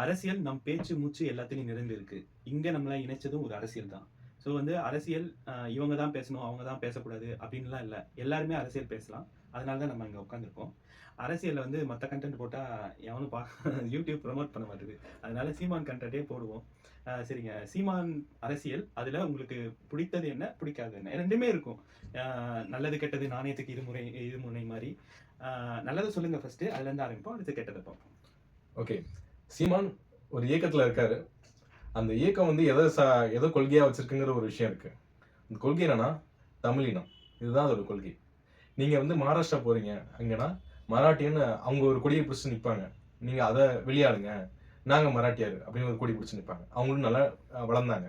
அரசியல் நம் பேச்சு, மூச்சு எல்லாத்துலயும் நிறைந்து இருக்கு. இங்க நம்மள இணைச்சதும் ஒரு அரசியல் தான். ஸோ வந்து அரசியல் இவங்க தான் பேசணும், அவங்க தான் பேசக்கூடாது அப்டின்னுலாம் இல்ல. எல்லாருமே அரசியல் பேசலாம். அதனால தான் நம்ம இங்க உட்கார்ந்துருக்கோம். அரசியல்ல வந்து மத்த கன்டென்ட் போட்டா எவனும் YouTube ப்ரமோட் பண்ண மாட்டுது. அதனால சீமான் கன்டென்ட்டே போடுவோம். சரிங்க. சீமான் அரசியல், அதுல உங்களுக்கு பிடித்தது என்ன? பிடிக்காதது என்ன? 2மே இருக்கும். அ நல்லது, கெட்டது, நாணயத்துக்கு இருமுனை மாரி. நல்லத சொல்லுங்க ஃபர்ஸ்ட்டு. அதுலருந்து ஆரம்பிப்போம். அடுத்து கெட்டத பார்ப்போம். ஓகே. சீமான் ஒரு இயக்கத்துல இருக்காரு. அந்த இயக்கம் வந்து எத கொள்கையா வச்சிருக்குங்கிற ஒரு விஷயம் இருக்கு. அந்த கொள்கை என்னன்னா, தமிழினம். இதுதான் அதோட கொள்கை. நீங்க வந்து மகாராஷ்டிரா போறீங்க. அங்கன்னா மராட்டியன்னு அவங்க ஒரு கொடிய பிடிச்சு நிப்பாங்க. நீங்க அத வெளியாளுங்க. நாங்க மராட்டியர் அப்படின்னு ஒரு கொடி பிடிச்சு நிப்பாங்க. அவங்களும் நல்லா வளர்ந்தாங்க.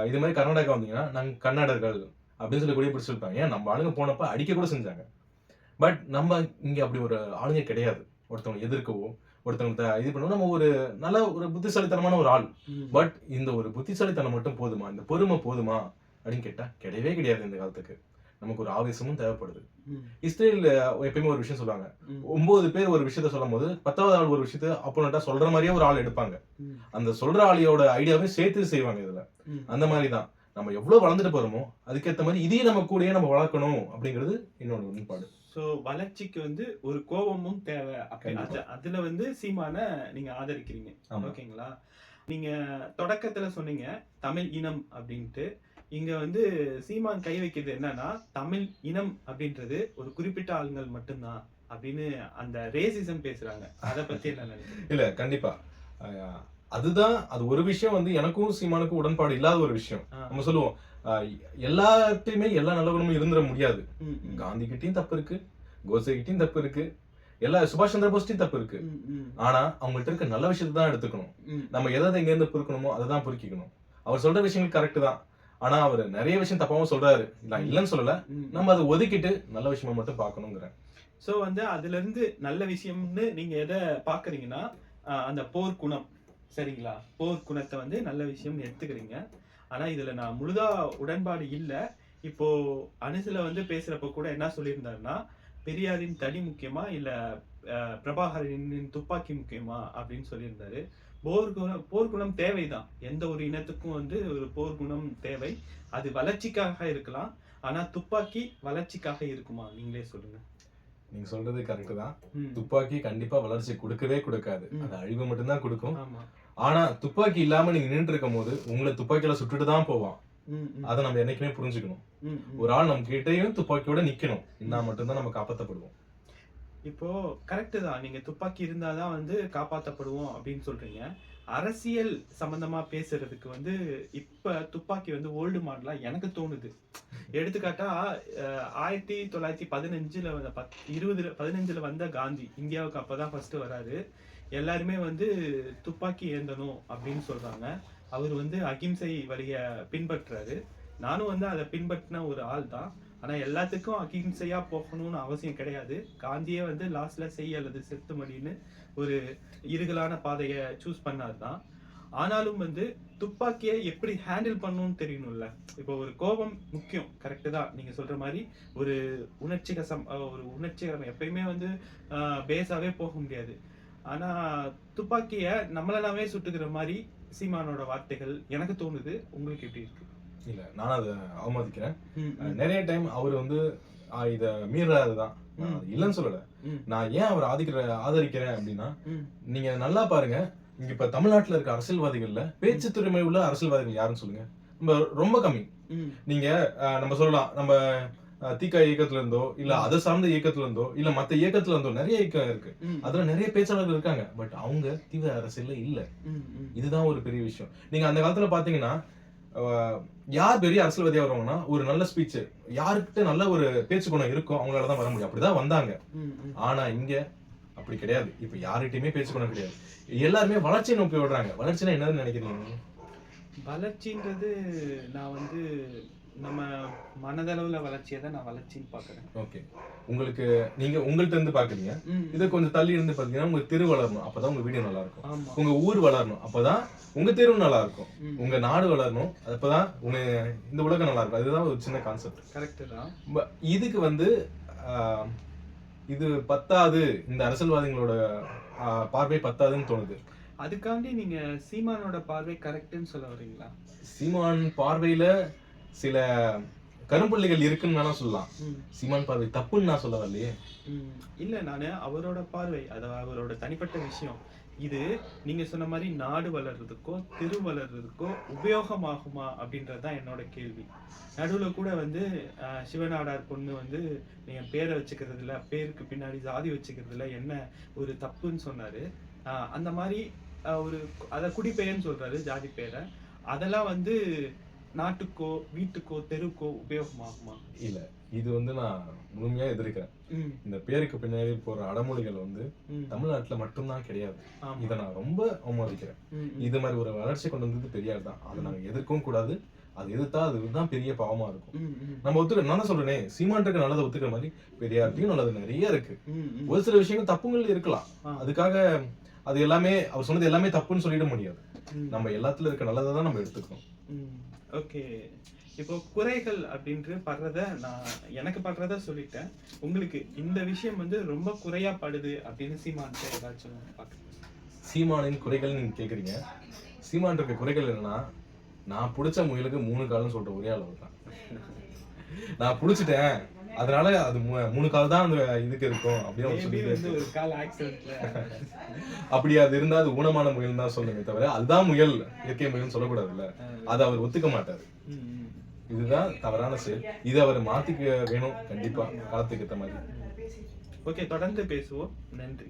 இது மாரி கர்நாடகா வந்தீங்கன்னா, நாங்க கன்னடர்கள் அப்படின்னு சொல்லி கொடிய பிடிச்சு நிப்பாங்க. ஏன் நம்ம ஆளுங்க போனப்ப அடிக்க கூட செஞ்சாங்க. பட் நம்ம இங்க அப்படி ஒரு ஆளுங்க கிடையாது. ஒருத்தவங்க எதிர்க்கவோ, ஒருத்தவங்க இது பண்ணவும் நம்ம நல்ல ஒரு புத்திசாலித்தனமான ஒரு ஆள். பட் இந்த ஒரு புத்திசாலித்தனம் மட்டும் போதுமா? இந்த பொறுமை போதுமா? அப்படின்னு கேட்டா கிடையவே கிடையாது இந்த காலத்துக்கு. நமக்கு ஒரு ஆவேசமும் தேவைப்படுது. இஸ்ரேல் எப்பயுமே ஒரு விஷயம் சொல்லுவாங்க. 9 பேர் ஒரு விஷயத்த சொல்லும்போது 10வது ஆள் ஒரு விஷயத்த அப்போனன்ட்டா சொல்ற மாதிரியே ஒரு ஆள் எடுப்பாங்க. அந்த சொல்ற ஆளியோட ஐடியாவே சேர்த்து செய்வாங்க இதுல. அந்த மாதிரி தான். நம்ம எவ்வளவு வளர்ந்துட்டு போறோமோ அதுக்கேத்த மாதிரி இதையும் நம்ம கூடயே நம்ம வளர்க்கணும் அப்படிங்கிறது என்னோட உண்பாடு. சோ வளர்ச்சிக்கு வந்து ஒரு கோபமும் தேவை. அதுல வந்து சீமான நீங்க ஆதரிக்கிறீங்க. ஓகேங்களா? நீங்க தொடக்கத்துல சொன்னீங்க தமிழ் இனம் அப்படின்ட்டு. இங்க வந்து சீமான் கை வைக்கிறது என்னன்னா, தமிழ் இனம் அப்படின்றது ஒரு குறிப்பிட்ட ஆளுங்கள் மட்டும்தான் அப்படின்னு அந்த ரேசிசம் பேசுறாங்க. அத பத்தி என்ன நினைக்கிறீங்க? இல்ல கண்டிப்பா. அதுதான் அது ஒரு விஷயம் வந்து எனக்கும் சீமானுக்கும் உடன்பாடு இல்லாத ஒரு விஷயம். நம்ம சொல்லுவோம் எல்லாத்தையுமே எல்லா நல்ல குணமும் இருந்துட முடியாது. காந்தி கிட்டயும் தப்பு இருக்கு, கோட்சே கிட்டயும் தப்பு இருக்கு, எல்லா சுபாஷ் சந்திர போஸ்டையும் தப்பு இருக்கு. ஆனா அவங்கள்ட்ட இருக்க நல்ல விஷயத்தை தான் எடுத்துக்கணும். நம்ம எதை எங்க இருந்து பொறுக்கணுமோ அதை தான் பொறுக்கிக்கணும். அவர் சொல்ற விஷயங்கள் கரெக்ட் தான். ஆனா அவர் நிறைய விஷயம் தப்பாவும் சொல்றாரு. நான் இல்லைன்னு சொல்லல. நம்ம அதை ஒதுக்கிட்டு நல்ல விஷயமா மட்டும் பார்க்கணுங்கிறேன். சோ வந்து அதுல இருந்து நல்ல விஷயம்னு நீங்க எதை பாக்குறீங்கன்னா, அந்த போர் குணம் சரிங்களா? போர் குணத்தை வந்து நல்ல விஷயம் எடுத்துக்கிறீங்க. ஆனா இதுல நான் முழுதா உடன்பாடு இல்ல. இப்போ அனுசுல வந்து பேசுறப்ப கூட என்ன சொல்லியிருந்தாருன்னா, பெரியாரின் தடி முக்கியமா இல்ல பிரபாகரனின் துப்பாக்கி முக்கியமா அப்படின்னு சொல்லியிருந்தாரு. போர்க்குணம் தேவைதான். எந்த ஒரு இனத்துக்கும் வந்து ஒரு போர்க்குணம் தேவை. அது வளர்ச்சிக்காக இருக்கலாம். ஆனா துப்பாக்கி வளர்ச்சிக்காக இருக்குமா? நீங்களே சொல்லுங்க. நீங்க சொல்றது கரெக்ட் தான். துப்பாக்கி கண்டிப்பா வளர்ச்சி கொடுக்கவே கொடுக்காது. அது அழிவு மட்டும்தான் கொடுக்கும். ஆனா துப்பாக்கி இல்லாம நீங்க நின்று இருக்கும் போது உங்களை துப்பாக்கியால சுட்டுட்டு தான் போவான். அதை நம்ம என்னைக்குமே புரிஞ்சுக்கணும். ஒரு ஆள் நம்ம கிட்டயும் துப்பாக்கியோட நிக்கணும். இருந்தா மட்டும்தான் நம்ம காப்பாற்றப்படுவோம். இப்போ கரெக்ட் தான். நீங்க துப்பாக்கி இருந்தாதான் வந்து காப்பாற்றப்படுவோம் அப்படின்னு சொல்றீங்க. அரசியல் சம்பந்தமா பேசுறதுக்கு வந்து இப்ப துப்பாக்கி வந்து ஓல்டு மாடலா எனக்கு தோணுது. எடுத்துக்காட்டா 1915ல 15ல வந்த காந்தி இந்தியாவுக்கு அப்பதான் ஃபர்ஸ்ட் வராரு. எல்லாருமே வந்து துப்பாக்கி ஏந்தணும் அப்படின்னு சொல்றாங்க. அவர் வந்து அகிம்சை வழிய பின்பற்றாரு. நானும் வந்து அதை பின்பற்றின ஒரு ஆள் தான். ஆனா எல்லாத்துக்கும் அகிம்சையா போகணும்னு அவசியம் கிடையாது. காந்தியே வந்து லாஸ்ட்ல செய் அல்லது செத்து மடின்னு ஒரு இருகலான பாதையை சூஸ் பண்ணாருதான். ஆனாலும் வந்து துப்பாக்கியை எப்படி ஹேண்டில் பண்ணணும்னு தெரியணும்ல. இப்போ ஒரு கோபம் முக்கியம், கரெக்டு தான் நீங்க சொல்ற மாதிரி. ஒரு உணர்ச்சிகரம் எப்பயுமே வந்து பேஸாவே போக முடியாது. ஆனா துப்பாக்கிய நம்மளாவே சுட்டுக்கிற மாதிரி சீமானோட வார்த்தைகள் எனக்கு தோணுது. உங்களுக்கு எப்படி இருக்கு? இல்ல நான் அதை அவமதிக்கிறேன். நிறைய டைம் அவர் வந்து இத மீறாதுதான். இல்லன்னு சொல்லல. நான் ஏன் அவர் ஆதரிக்கிறேன் அப்படின்னா, நீங்க நல்லா பாருங்க. இங்க இப்ப தமிழ்நாட்டுல இருக்க அரசியல்வாதிகள்ல பேச்சு திறமை உள்ள அரசியல்வாதிகள் யாருன்னு சொல்லுங்க. ரொம்ப கம்மி. நீங்க நம்ம சொல்லலாம், நம்ம திக இயக்கத்துல இருந்தோ இல்ல அதை சார்ந்த இயக்கத்துல இருந்தோ இல்ல மத்த இயக்கத்துல இருந்தோ நிறைய இயக்கம் இருக்கு. அதுல நிறைய பேச்சாளர்கள் இருக்காங்க. பட் அவங்க தீவிர அரசியல்ல இல்ல. இதுதான் ஒரு பெரிய விஷயம். நீங்க அந்த காலத்துல பாத்தீங்கன்னா யார் பெரிய அரசியல்வாதியா வருவாங்கன்னா ஒரு நல்ல ஸ்பீச், யாருக்கிட்ட நல்ல ஒரு பேச்சு குணம் இருக்கும் அவங்களாலதான் வர முடியும். அப்படிதான் வந்தாங்க. ஆனா இங்க அப்படி கிடையாது. இப்ப யார்கிட்டயுமே பேச்சு குணம் கிடையாது. எல்லாருமே வளர்ச்சியை நோக்கி விடுறாங்க. வளர்ச்சினா என்னன்னு நினைக்கிறீங்க? வளர்ச்சின்றது நான் வந்து நம்ம மனதளவுல வளர்ச்சியை தான் நான் வளர்ச்சின்னு பாக்குறேன். ஓகே. உங்களுக்கு நீங்க உங்கள்ட்ட இருந்து பாக்குறீங்க. இதை கொஞ்சம் தள்ளி இருந்து பாத்தீங்கன்னா உங்க தெரு வளரணும். அப்பதான் உங்க வீடு நல்லா இருக்கும். உங்க ஊர் வளரணும். அப்பதான் உங்க தெரு நல்லா இருக்கும். உங்க நாடு வளரணும். அப்பதான் உங்க இந்த உலகம் நல்லா இருக்கும். அதுதான் ஒரு சின்ன கான்செப்ட். கரெக்ட் தான். இதுக்கு வந்து இது பத்தாது, இந்த அரசியல்வாதிகளோட பார்வை பத்தாதுன்னு தோணுது. அதுக்காண்டி நீங்க சீமானோட பார்வை கரெக்ட்னு சொல்ல வரீங்களா? சீமான் பார்வையில சில கரும்புள்ளிகள் இருக்குன்னு வேணா சொல்லலாம். ம். சீமான் பார்வை தப்புன்னு நான் சொல்ல வரலையே. இல்ல, நானு அவரோட பார்வை, அது அவரோட தனிப்பட்ட விஷயம். இது நீங்க சொன்ன மாதிரி நாடு வளர்றதுக்கோ தெரு வளர்றதுக்கோ உபயோகமாகுமா அப்படின்றது தான் என்னோட கேள்வி. நடுவுல கூட வந்து சிவநாடார் பொண்ணு வந்து நீங்க பேரை வச்சுக்கிறதுல, பேருக்கு பின்னாடி ஜாதி வச்சுக்கிறதுல என்ன ஒரு தப்புன்னு சொன்னாரு. அந்த மாதிரி ஒரு அத குடிப்பெயர்ன்னு சொல்றாரு, ஜாதி பேரை. அதெல்லாம் வந்து நாட்டுக்கோ வீட்டுக்கோ தெருக்கோ உபயோகமாகுமா? இல்ல, இது வந்து நான் முழுமையா எதிர்க்கிறேன். ம், இந்த பேருக்கு பின்னாடி போற அடமொழிகள் வந்து ம். தமிழ்நாட்டுல மட்டும்தான் கிடையாது. ஆமா. இதை நான் ரொம்ப அவமதிக்கிறேன். ம், ம். இது மாதிரி ஒரு வளர்ச்சி கொண்டு வந்தது பெரியார் தான். அதை நாங்க எதிர்க்கவும் கூடாது. அது எதிர்த்தா அதுதான் பெரிய பாவமா இருக்கும். ம், ம். நம்ம ஒத்துக்க, நான் தான் சொல்றேனே, சீமான்ட்டுக்கு நல்லதை ஒத்துக்கிற மாதிரி பெரியார்ட்டையும் நல்லது நிறைய இருக்கு. ம், ம். ஒரு சில விஷயங்கள் தப்புங்கள் இருக்கலாம். ஆ. அதுக்காக அது எல்லாமே அவர் சொன்னது எல்லாமே தப்புன்னு சொல்லிட முடியாது. ம். நம்ம எல்லாத்துல இருக்க நல்லதை தான் நம்ம எடுத்துக்கணும். ஓகே. இப்போ குறைகள் அப்படின்ட்டு படுறத நான் எனக்கு படுறத சொல்லிட்டேன். உங்களுக்கு இந்த விஷயம் வந்து ரொம்ப குறையா படுது அப்படின்னு சீமான்ட்ட ஏதாச்சும் பாக்குறேன். சீமானின் குறைகள் நீங்க கேக்குறீங்க. சீமான் இருக்க குறைகள் என்னன்னா, நான் பிடிச்ச முயலுக்கு 3 கால்னு சொல்ற ஒரே அளவு தான். நான் பிடிச்சிட்டேன், அதனால அது 3 கால் தான் அந்த இதுக்கு இருக்கும் அப்படின்னு அவர் Maybe வந்து சொல்லிட்டு ஒரு கால் ஆக்சிடென்ட்ல அப்படி அது இருந்தா அது ஊனமான முயல் தான் சொல்லுமே தவிர அதுதான் முயல், இயற்கை முயல்னு சொல்லக்கூடாதுல்ல. அதை அவர் ஒத்துக்க மாட்டாரு. இதுதான் தவறான செயல். இதை அவர் மாத்திக்க வேணும் கண்டிப்பா, காலத்துக்கு ஏற்ற மாதிரி. ஓகே, தொடர்ந்து பேசுவோம். நன்றி.